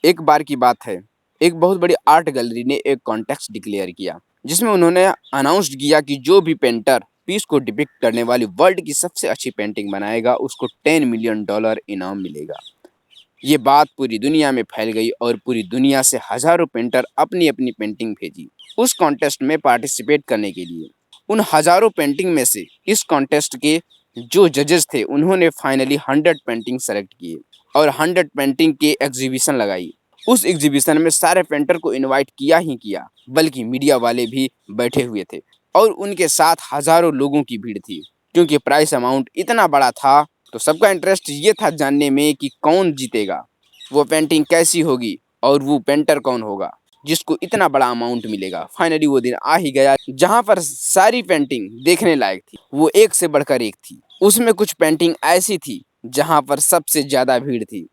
एक बार की बात है, एक बहुत बड़ी आर्ट गैलरी ने एक कॉन्टेस्ट डिक्लेयर किया, जिसमें उन्होंने अनाउंस्ड किया कि जो भी पेंटर पीस को डिपिक्ट करने वाली वर्ल्ड की सबसे अच्छी पेंटिंग बनाएगा, उसको $10 मिलियन इनाम मिलेगा। ये बात पूरी दुनिया में फैल गई और पूरी दुनिया से हज़ारों पेंटर अपनी-अपनी पेंटिंग भेजी, उस कॉन्टेस्ट में पार्टिसिपेट करने के लिए। उन हज़ारों पेंटिंग में से इस कॉन्टेस्ट के जो जजेस थे, उन्होंने फाइनली 100 पेंटिंग सेलेक्ट किए और 100 पेंटिंग की एग्ज़िबिशन लगाई। उस एग्ज़िबिशन में सारे पेंटर को इनवाइट किया ही किया, बल्कि मीडिया वाले भी बैठे हुए थे और उनके साथ हज़ारों लोगों की भीड़ थी। क्योंकि प्राइस अमाउंट इतना बड़ा था, तो सबका इंटरेस्ट ये था जानने में कि कौन जीतेगा, वो पेंटिंग कैसी होगी और वो पेंटर कौन होगा, जिसको इतना बड़ा अमाउंट मिलेगा। फाइनली वो दिन आ ही गया, जहाँ पर सारी पेंटिंग देखने लायक थी। वो एक से बढ़कर एक थी। उसमें कुछ पेंटिंग ऐसी थी, जहाँ पर सबसे ज़्यादा भीड़ थी।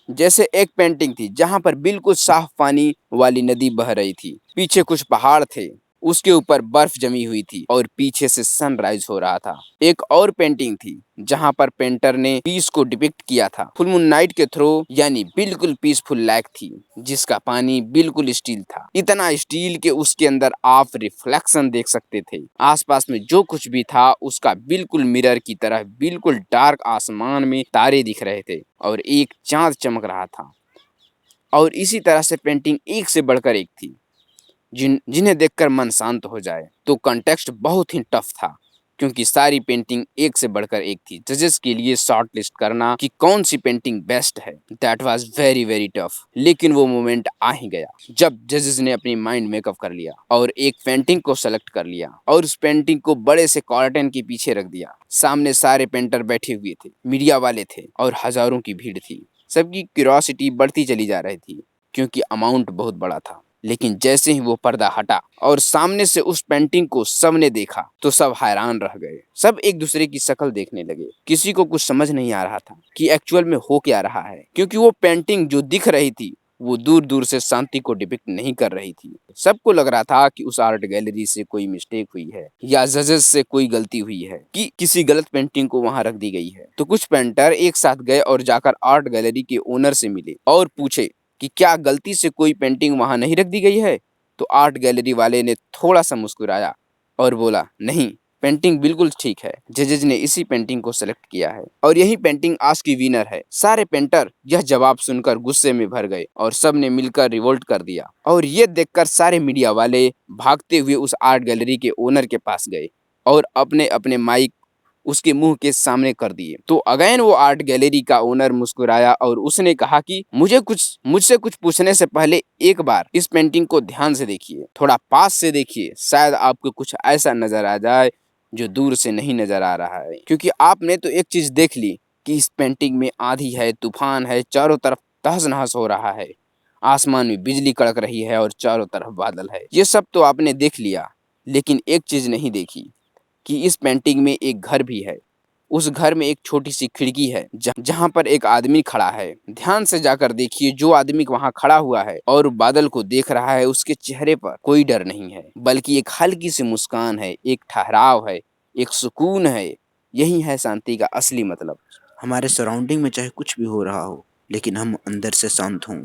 जैसे एक पेंटिंग थी जहाँ पर बिल्कुल साफ पानी वाली नदी बह रही थी। पीछे कुछ पहाड़ थे, उसके ऊपर बर्फ जमी हुई थी और पीछे से सनराइज हो रहा था। एक और पेंटिंग थी जहाँ पर पेंटर ने पीस को डिपिक्ट किया था फुल मून नाइट के थ्रू, यानी बिल्कुल पीसफुल लेक थी, जिसका पानी बिल्कुल स्टील था। इतना स्टील के उसके अंदर आप रिफ्लेक्शन देख सकते थे। आसपास में जो कुछ भी था उसका बिल्कुल मिरर की तरह बिल्कुल डार्क आसमान में तारे दिख रहे थे और एक चाँद चमक रहा था। और इसी तरह से पेंटिंग एक से बढ़कर एक थी, जिन्हें देखकर मन शांत हो जाए। तो कॉन्टेक्स्ट बहुत ही टफ था, क्योंकि सारी पेंटिंग एक से बढ़कर एक थी। जजेस के लिए शॉर्ट लिस्ट करना कि कौन सी पेंटिंग बेस्ट है, that was very very tough. लेकिन वो मोमेंट आ ही गया जब जजेस ने अपनी माइंड मेकअप कर लिया और एक पेंटिंग को सेलेक्ट कर लिया और उस पेंटिंग को बड़े से कर्टन के पीछे रख दिया। सामने सारे पेंटर बैठे हुए थे, मीडिया वाले थे और हजारों की भीड़ थी। सबकी क्यूरियोसिटी बढ़ती चली जा रही थी, क्योंकि अमाउंट बहुत बड़ा था। लेकिन जैसे ही वो पर्दा हटा और सामने से उस पेंटिंग को सबने देखा, तो सब हैरान रह गए। सब एक दूसरे की शक्ल देखने लगे। किसी को कुछ समझ नहीं आ रहा था कि एक्चुअल में हो क्या रहा है, क्योंकि वो पेंटिंग जो दिख रही थी, वो दूर दूर से शांति को डिपिक्ट नहीं कर रही थी। सबको लग रहा था कि उस आर्ट गैलरी से कोई मिस्टेक हुई है या जजेस से कोई गलती हुई है, कि किसी गलत पेंटिंग को वहां रख दी गई है। तो कुछ पेंटर एक साथ गए और जाकर आर्ट गैलरी के ओनर से मिले और पूछे कि क्या गलती से कोई पेंटिंग वहां नहीं रख दी गई है। तो आर्ट गैलरी वाले ने थोड़ा सा मुस्कुराया और बोला, नहीं, पेंटिंग बिल्कुल ठीक है। जजेज ने इसी पेंटिंग को सेलेक्ट किया है और यही पेंटिंग आज की विनर है। सारे पेंटर यह जवाब सुनकर गुस्से में भर गए और सब ने मिलकर रिवोल्ट कर दिया। और ये देखकर सारे मीडिया वाले भागते हुए उस आर्ट गैलरी के ओनर के पास गए और अपने अपने माइक उसके मुंह के सामने कर दिए। तो अगेन वो आर्ट गैलरी का ओनर मुस्कुराया और उसने कहा कि मुझसे कुछ पूछने से पहले एक बार इस पेंटिंग को ध्यान से देखिए, थोड़ा पास से देखिए, शायद आपको कुछ ऐसा नजर आ जाए जो दूर से नहीं नजर आ रहा है। क्योंकि आपने तो एक चीज देख ली कि इस पेंटिंग में आंधी है, तूफान है, चारों तरफ तहस नहस हो रहा है, आसमान में बिजली कड़क रही है और चारों तरफ बादल है। ये सब तो आपने देख लिया, लेकिन एक चीज नहीं देखी कि इस पेंटिंग में एक घर भी है। उस घर में एक छोटी सी खिड़की है, जहाँ पर एक आदमी खड़ा है। ध्यान से जाकर देखिए, जो आदमी वहाँ खड़ा हुआ है और बादल को देख रहा है, उसके चेहरे पर कोई डर नहीं है, बल्कि एक हल्की सी मुस्कान है, एक ठहराव है, एक सुकून है। यही है शांति का असली मतलब। हमारे सराउंडिंग में चाहे कुछ भी हो रहा हो, लेकिन हम अंदर से शांत हों।